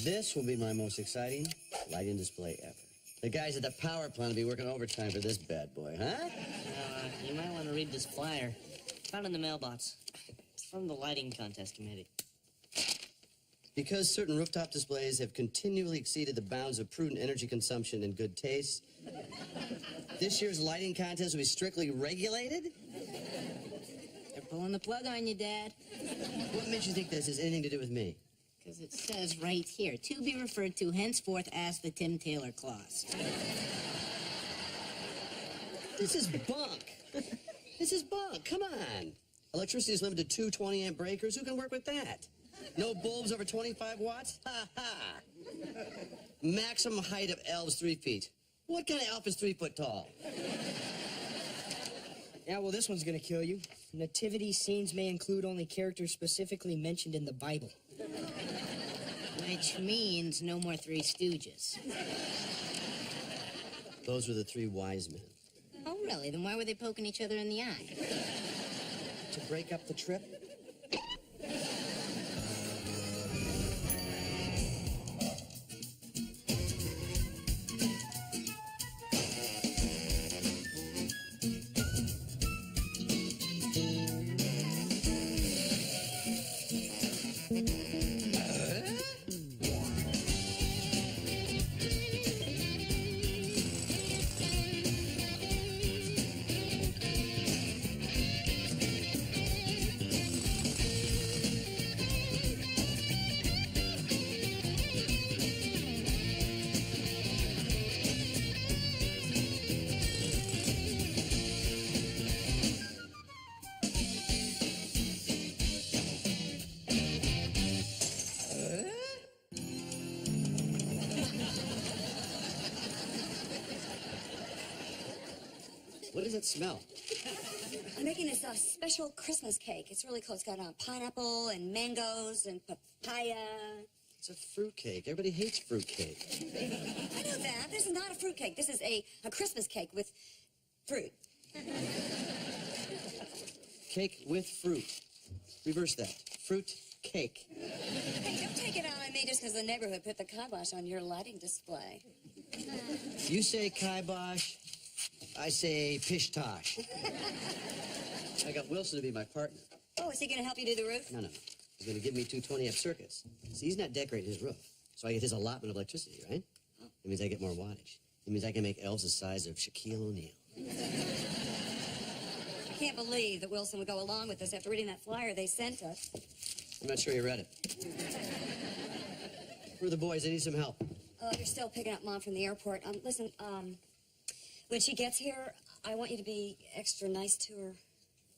This will be my most exciting lighting display ever. The guys at the power plant will be working overtime for this bad boy, huh? You might want to read this flyer. Found in the mailbox. It's from the lighting contest committee. Because certain rooftop displays have continually exceeded the bounds of prudent energy consumption and good taste, this year's lighting contest will be strictly regulated? They're pulling the plug on you, Dad. What makes you think this has anything to do with me? Because it says right here, to be referred to henceforth as the Tim Taylor clause. This is bunk. This is bunk. Come on. Electricity is limited to 2 20-amp breakers. Who can work with that? No bulbs over 25 watts? Ha ha. Maximum height of elves 3 feet. What kind of elf is 3 foot tall? Yeah, well, this one's gonna kill you. Nativity scenes may include only characters specifically mentioned in the Bible. Which means no more Three Stooges. Those were the 3 wise men. Oh, really? Then why were they poking each other in the eye? To break up the trip? What does it smell? I'm making this special Christmas cake. It's really cool. It's got pineapple and mangoes and papaya. It's a fruit cake. Everybody hates fruit cake. I know that. This is not a fruit cake. This is a Christmas cake with fruit. Cake with fruit. Reverse that. Fruit cake. Hey, don't take it out on me just because the neighborhood put the kibosh on your lighting display. You say kibosh, I say pish-tosh. I got Wilson to be my partner. Oh, is he going to help you do the roof? No. He's going to give me 2 20-amp circuits. See, he's not decorating his roof, so I get his allotment of electricity, right? It means I get more wattage. It means I can make elves the size of Shaquille O'Neal. I can't believe that Wilson would go along with this after reading that flyer they sent us. I'm not sure you read it. Where are the boys? They need some help. Oh, they're still picking up Mom from the airport. Listen, when she gets here, I want you to be extra nice to her.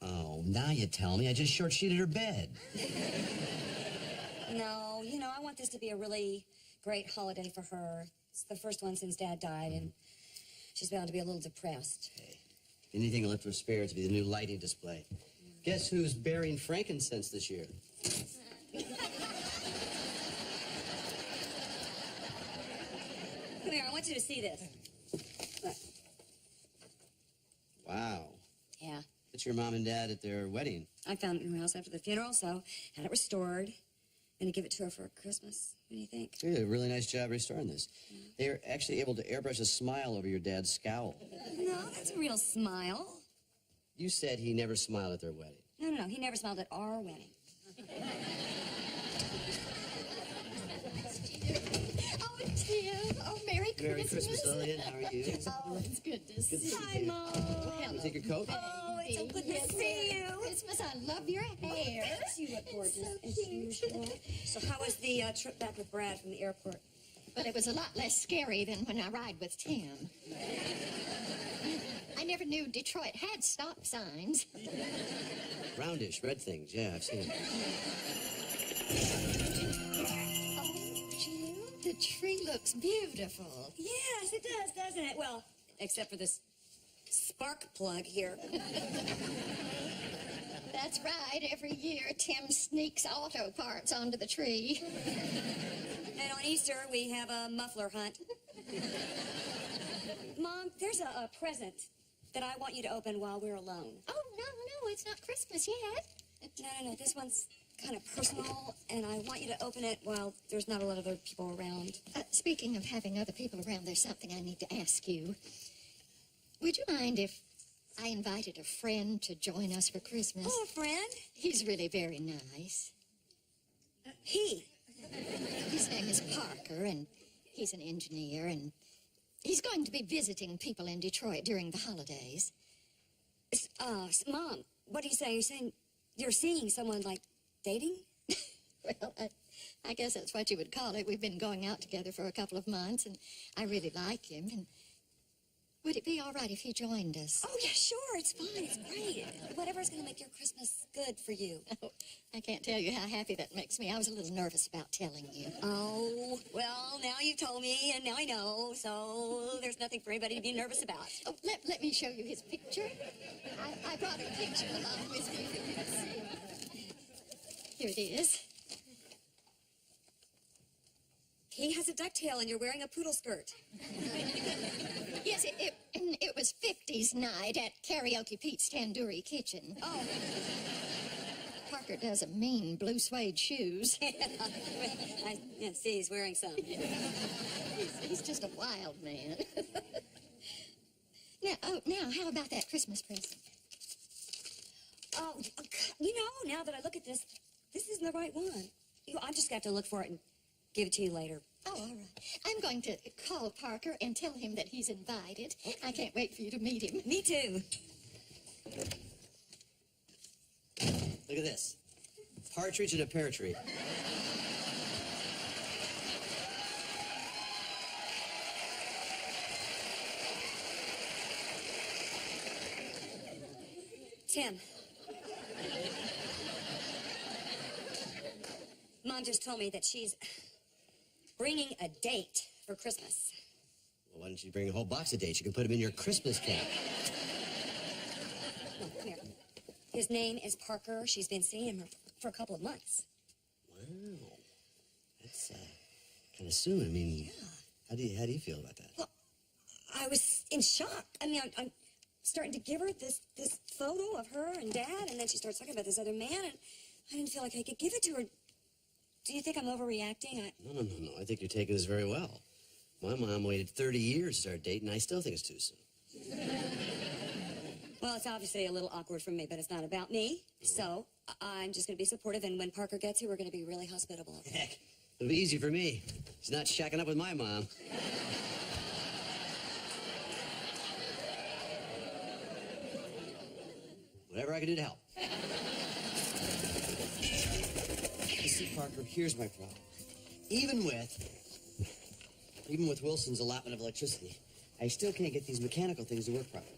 Oh, now you tell me. I just short-sheeted her bed. No, I want this to be a really great holiday for her. It's the first one since Dad died, and she's bound to be a little depressed. Hey, anything to lift her spirits would be the new lighting display. Guess who's bearing frankincense this year? Come here, I want you to see this. Look. Wow. Yeah. It's your mom and dad at their wedding. I found it in her house after the funeral, so had it restored. Gonna give it to her for Christmas. What do you think? You did a really nice job restoring this. They're actually able to airbrush a smile over your dad's scowl. No, that's a real smile. You said he never smiled at their wedding. No, he never smiled at our wedding. Oh, Tim. Oh, Merry Christmas. Merry Christmas, Lillian. How are you? Oh, it's good to see you. Hi, Mom. You take your coat? Oh, it's so good to see you. Christmas, I love your hair. Thanks, you look gorgeous as cute. usual. So how was the trip back with Brad from the airport? But it was a lot less scary than when I ride with Tim. I never knew Detroit had stop signs. Roundish, red things. Yeah, I've seen them. Oh, Jim, the tree looks beautiful. Yes, it does, doesn't it? Well, except for this spark plug here. That's right. Every year, Tim sneaks auto parts onto the tree. And on Easter, we have a muffler hunt. Mom, there's a present that I want you to open while we're alone. Oh, no, it's not Christmas yet. No, this one's kind of personal, and I want you to open it while there's not a lot of other people around. Speaking of having other people around, there's something I need to ask you. Would you mind if I invited a friend to join us for Christmas? Oh, a friend? He's really very nice. He. His name is Parker, and he's an engineer, and he's going to be visiting people in Detroit during the holidays. Mom, what do you say? You're saying you're seeing someone, like, dating? Well, I guess that's what you would call it. We've been going out together for a couple of months, and I really like him. And would it be all right if he joined us? Oh, yeah, sure. It's fine. It's great. Whatever's going to make your Christmas good for you. Oh, I can't tell you how happy that makes me. I was a little nervous about telling you. Oh, well, now you've told me, and now I know, so there's nothing for anybody to be nervous about. Oh, let me show you his picture. I brought a picture along with me. Here it is. He has a ducktail, and you're wearing a poodle skirt. Yes, it was 50s night at Karaoke Pete's Tandoori Kitchen. Oh. Parker doesn't mean blue suede shoes. I see he's wearing some. He's just a wild man. Now, how about that Christmas present? Oh, now that I look at this, this isn't the right one. I'm just going to have to look for it and give it to you later. Oh, all right. I'm going to call Parker and tell him that he's invited. I can't wait for you to meet him. Me too. Look at this. Partridge in a pear tree. Tim. Mom just told me that she's bringing a date for Christmas. Well, why don't you bring a whole box of dates? You can put them in your Christmas cake. No, come here. His name is Parker. She's been seeing him for a couple of months. Wow. That's kind of soon. I mean, how do you feel about that? Well, I was in shock. I mean, I'm starting to give her this photo of her and Dad, and then she starts talking about this other man, and I didn't feel like I could give it to her. Do you think I'm overreacting? No. I think you're taking this very well. My mom waited 30 years to start dating, and I still think it's too soon. Well, it's obviously a little awkward for me, but it's not about me. So I'm just going to be supportive, and when Parker gets here, we're going to be really hospitable. Heck, it'll be easy for me. He's not shacking up with my mom. Whatever I can do to help. You see, Parker, here's my problem. Even with Wilson's allotment of electricity, I still can't get these mechanical things to work properly.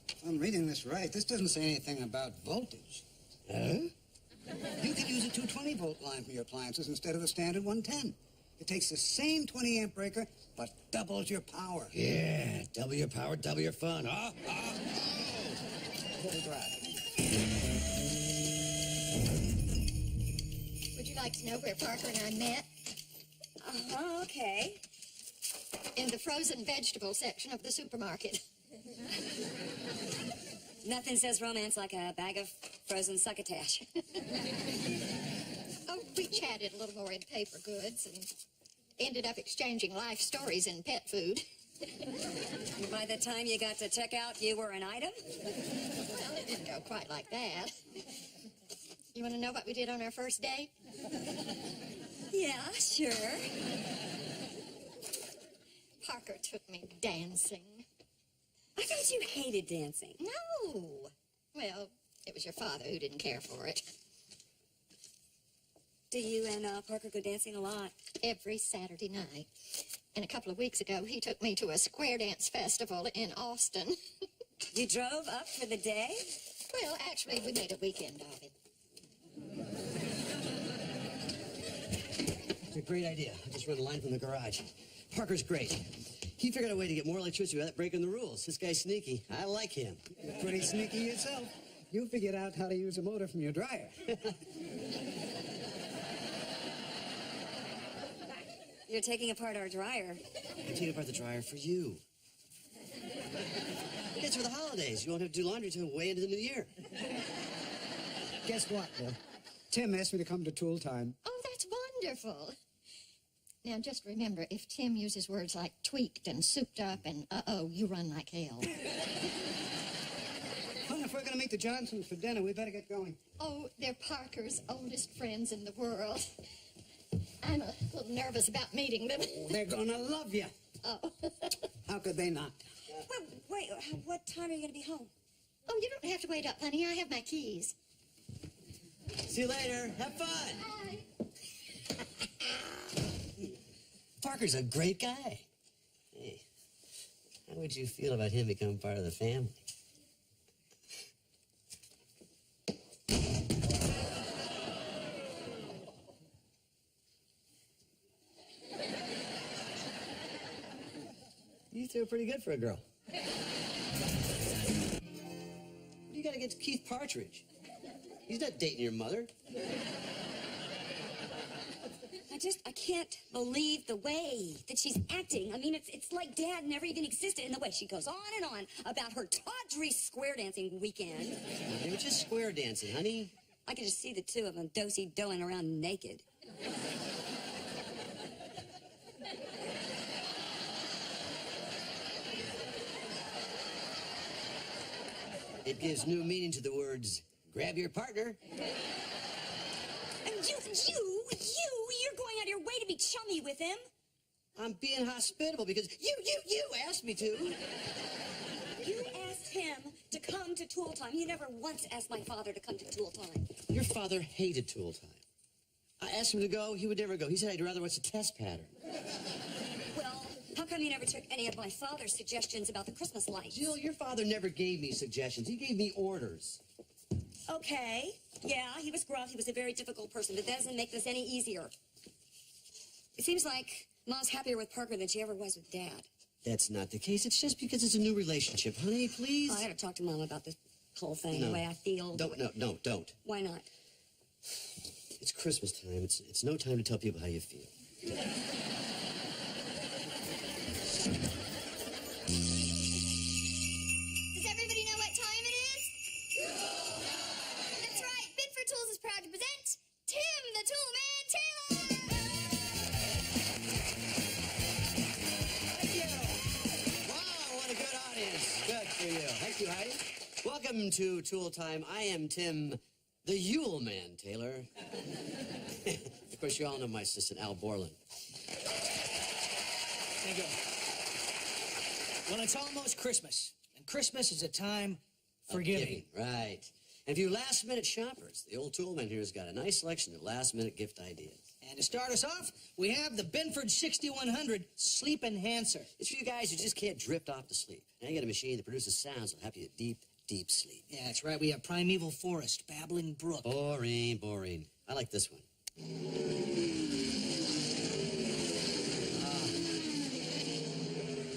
If I'm reading this right, this doesn't say anything about voltage. Huh? You could use a 220-volt line for your appliances instead of the standard 110. It takes the same 20-amp breaker, but doubles your power. Yeah, double your power, double your fun. Let it drive. Would you like to know where Parker and I met? Okay. In the frozen vegetable section of the supermarket. Nothing says romance like a bag of frozen succotash. Oh, we chatted a little more in paper goods and ended up exchanging life stories in pet food. By the time you got to checkout, you were an item? Well, it didn't go quite like that. You want to know what we did on our first date? Yeah, sure. Parker took me dancing. I thought you hated dancing. No. Well, it was your father who didn't care for it. Do you and Parker go dancing a lot? Every Saturday night. And a couple of weeks ago, he took me to a square dance festival in Austin. You drove up for the day? Well, actually, we made a weekend of it. It's a great idea. I just read a line from the garage. Parker's great. He figured out a way to get more electricity without breaking the rules. This guy's sneaky. I like him. You're pretty sneaky yourself. You figured out how to use a motor from your dryer. You're taking apart our dryer. I'm taking apart the dryer for you. It's for the holidays. You won't have to do laundry till way into the new year. Guess what, Bill? Tim asked me to come to tool time. Oh, that's wonderful. Now, just remember, if Tim uses words like tweaked and souped up and uh-oh, you run like hell. Well, if we're going to meet the Johnsons for dinner, we better get going. Oh, they're Parker's oldest friends in the world. I'm a little nervous about meeting them. They're going to love you. Oh. How could they not? Wait, what time are you going to be home? Oh, you don't have to wait up, honey. I have my keys. See you later. Have fun. Bye. Parker's a great guy. Hey, how would you feel about him becoming part of the family? You threw pretty good for a girl. What do you got against Keith Partridge? He's not dating your mother. I can't believe the way that she's acting. I mean, it's like Dad never even existed in the way she goes on and on about her tawdry square dancing weekend. They were just square dancing, honey. I can just see the two of them do-si-doing around naked. It gives new meaning to the words, grab your partner. And you're going out of your way to be chummy with him. I'm being hospitable because you asked me to. You asked him to come to tool time. You never once asked my father to come to tool time. Your father hated tool time. I asked him to go, he would never go. He said I'd rather watch the test pattern. Well, how come you never took any of my father's suggestions about the Christmas lights? Jill, your father never gave me suggestions. He gave me orders. Okay, yeah, he was gruff. He was a very difficult person, but that doesn't make this any easier. It seems like Mom's happier with Parker than she ever was with Dad. That's not the case. It's just because it's a new relationship. Honey, please. Oh, I gotta talk to Mom about this whole thing, No. the way I feel. Don't. Why not? It's Christmas time. It's no time to tell people how you feel. Does everybody know what time it is? That's right. Bidford Tools is proud to present Tim the Toolman Taylor. Thank you. Wow, what a good audience. Good for you. Thank you, Heidi. Welcome to Tool Time. I am Tim, the Yule Man Taylor. Of course, you all know my assistant, Al Borland. Thank you. Well, it's almost Christmas, and Christmas is a time for giving. Right. And for you last-minute shoppers, the old toolman here has got a nice selection of last-minute gift ideas. And to start us off, we have the Binford 6100 Sleep Enhancer. It's for you guys who just can't drift off to sleep. Now you got a machine that produces sounds that'll help you to deep sleep. Yeah, that's right. We have Primeval Forest, Babbling Brook. Boring. I like this one.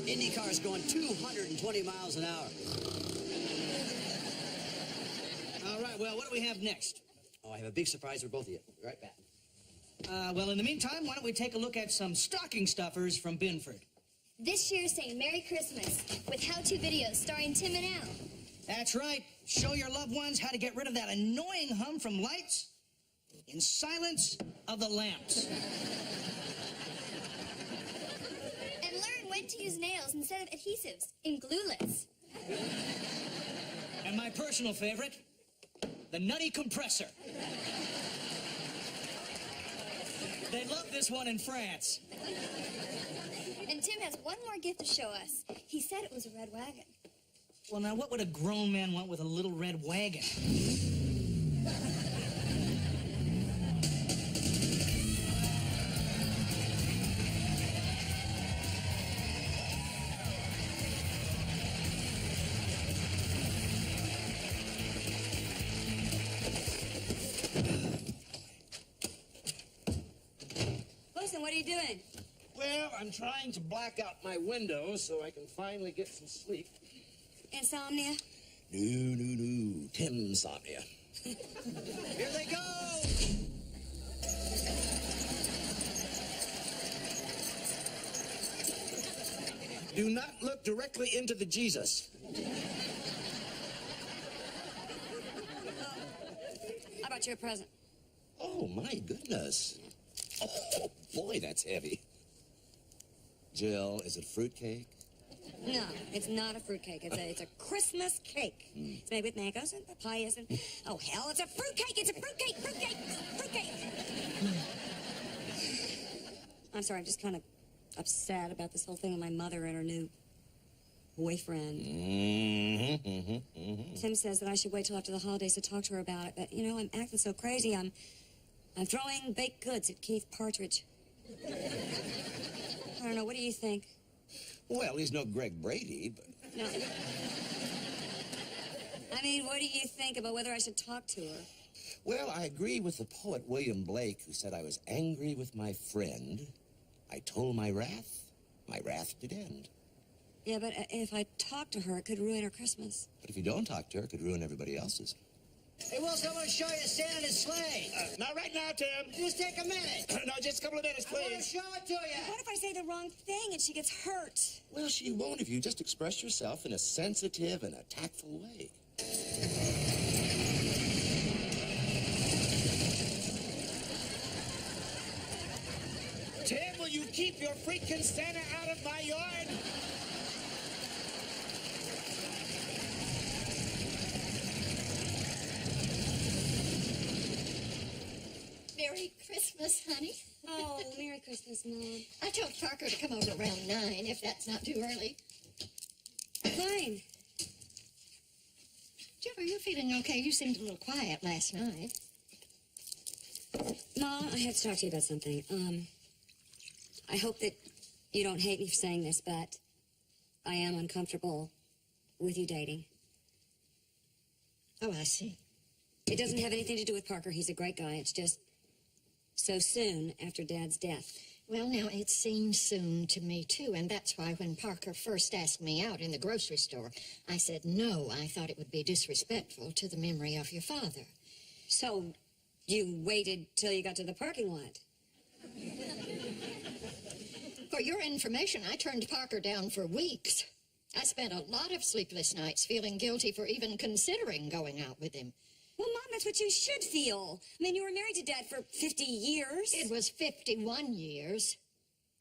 Indy cars going 220 miles an hour. All right, well, what do we have next? Oh, I have a big surprise for both of you. Be right back. Well, in the meantime, why don't we take a look at some stocking stuffers from Binford? This year, saying Merry Christmas with how-to videos starring Tim and Al. That's right. Show your loved ones how to get rid of that annoying hum from lights in silence of the lamps. And learn when to use nails instead of adhesives in Glueless. And my personal favorite, the Nutty Compressor. They love this one in France. And Tim has one more gift to show us. He said it was a red wagon. Well, now, what would a grown man want with a little red wagon? Listen, what are you doing? Well, I'm trying to black out my windows so I can finally get some sleep. Insomnia? No. Timsomnia. Here they go! Do not look directly into the Jesus. I brought you a present. Oh, my goodness. Oh, boy, that's heavy. Jill, is it fruitcake? No, it's not a fruitcake. It's a Christmas cake. It's made with mangoes and papayas and... Oh, hell, it's a fruitcake! It's a fruitcake! Fruitcake! Fruitcake! I'm sorry, I'm just kind of upset about this whole thing with my mother and her new boyfriend. Tim says that I should wait till after the holidays to talk to her about it, but, you know, I'm acting so crazy. I'm throwing baked goods at Keith Partridge. I don't know, what do you think? Well, he's no Greg Brady, but... No. I mean, what do you think about whether I should talk to her? Well, I agree with the poet William Blake, who said, I was angry with my friend. I told my wrath did end. Yeah, but if I talk to her, it could ruin her Christmas. But if you don't talk to her, it could ruin everybody else's. Hey, Wilson, I want to show you Santa's sleigh. Not right now, Tim. Just take a minute. No, just a couple of minutes, I want to please. show it to you. What if I say the wrong thing and she gets hurt? Well, she won't if you just express yourself in a sensitive and a tactful way. Tim, will you keep your freaking Santa out of my yard? Merry Christmas, honey. Oh, Merry Christmas, Mom. I told Parker to come over around 9, if that's not too early. Fine. Jill, are you feeling okay? You seemed a little quiet last night. Mom, I have to talk to you about something. I hope that you don't hate me for saying this, but I am uncomfortable with you dating. Oh, I see. It doesn't have anything to do with Parker. He's a great guy. It's just so soon after Dad's death. Well, now, it seemed soon to me, too, and that's why when Parker first asked me out in the grocery store, I said no. I thought it would be disrespectful to the memory of your father. So you waited till you got to the parking lot? For your information, I turned Parker down for weeks. I spent a lot of sleepless nights feeling guilty for even considering going out with him. Well, Mom, that's what you should feel. I mean, you were married to Dad for 50 years. It was 51 years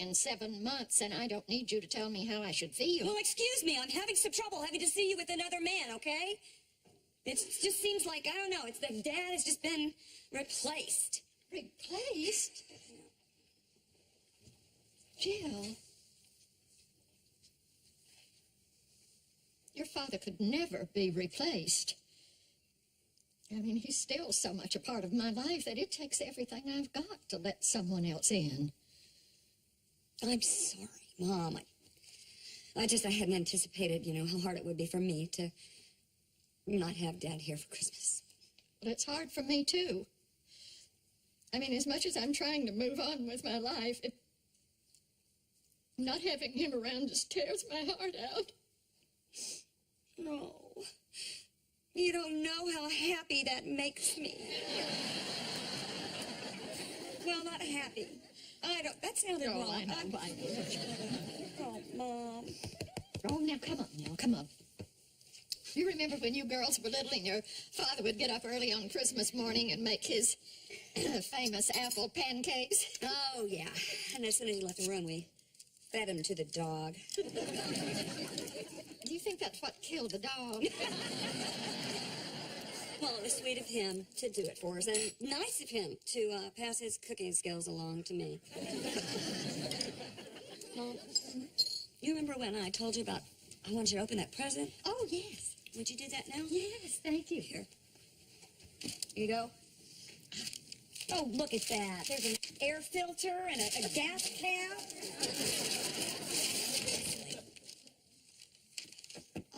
and 7 months, and I don't need you to tell me how I should feel. Well, excuse me. I'm having some trouble having to see you with another man, okay? It just seems like, I don't know, it's that Dad has just been replaced. Replaced? Jill, your father could never be replaced. I mean, he's still so much a part of my life that it takes everything I've got to let someone else in. I'm sorry, Mom. I hadn't anticipated, you know, how hard it would be for me to not have Dad here for Christmas. But it's hard for me, too. I mean, as much as I'm trying to move on with my life, not having him around just tears my heart out. No. You don't know how happy that makes me. Well, not happy. That sounded wrong. I know. Oh, Mom. Oh, now, come on. You remember when you girls were little and your father would get up early on Christmas morning and make his famous apple pancakes? Oh, yeah. And as soon as he left the room, we fed him to the dog. Do you think that's what killed the dog? Well, it was sweet of him to do it for us, and nice of him to pass his cooking skills along to me. Mom, you remember when I told you about I wanted you to open that present? Oh, yes. Would you do that now? Yes, thank you. Here. Here you go. Oh, look at that. There's an air filter and a gas cap.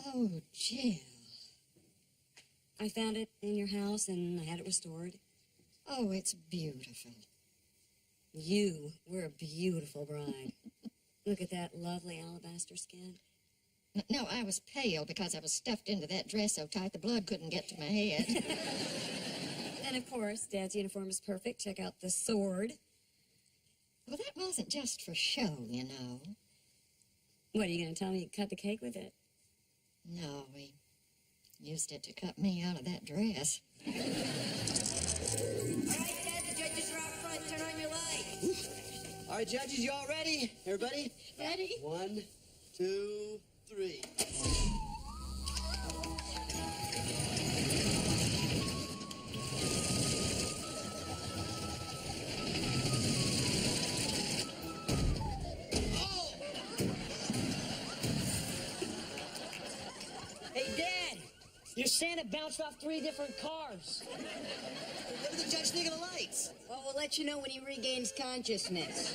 Oh, Jill. I found it in your house, and I had it restored. Oh, it's beautiful. You were a beautiful bride. Look at that lovely alabaster skin. No, I was pale because I was stuffed into that dress so tight the blood couldn't get to my head. And, of course, Dad's uniform is perfect. Check out the sword. Well, that wasn't just for show, you know. What, are you going to tell me you cut the cake with it? No, we used it to cut me out of that dress. All right, Dad, did you All right, judges, you all ready? Everybody? Ready? 1, 2, 3. Hey, Dad! Your Santa bounced off 3 different cars. What did the judge think of the lights? Well, we'll let you know when he regains consciousness.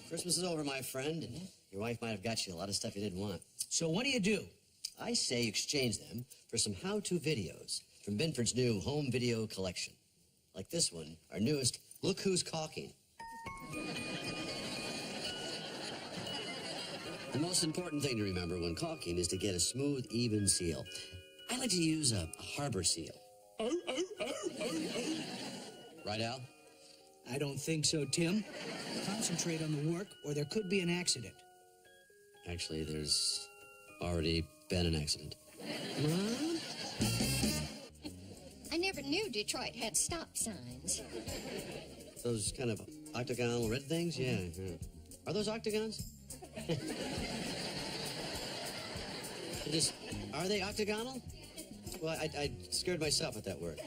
Christmas is over, my friend, and your wife might have got you a lot of stuff you didn't want. So what do you do? I say you exchange them for some how-to videos from Binford's new home video collection. Like this one, our newest, Look Who's Caulking. The most important thing to remember when caulking is to get a smooth, even seal. I like to use a harbor seal. Right, Al? I don't think so, Tim. Concentrate on the work, or there could be an accident. Actually, there's already been an accident. I never knew Detroit had stop signs. Those kind of octagonal red things? Yeah. Are those octagons? Are they octagonal? Well, I scared myself with that word.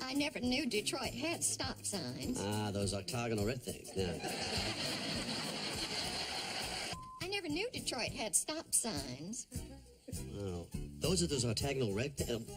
I never knew Detroit had stop signs. Ah, those octagonal red things. Yeah. I never knew Detroit had stop signs. Oh, those are those octagonal red things.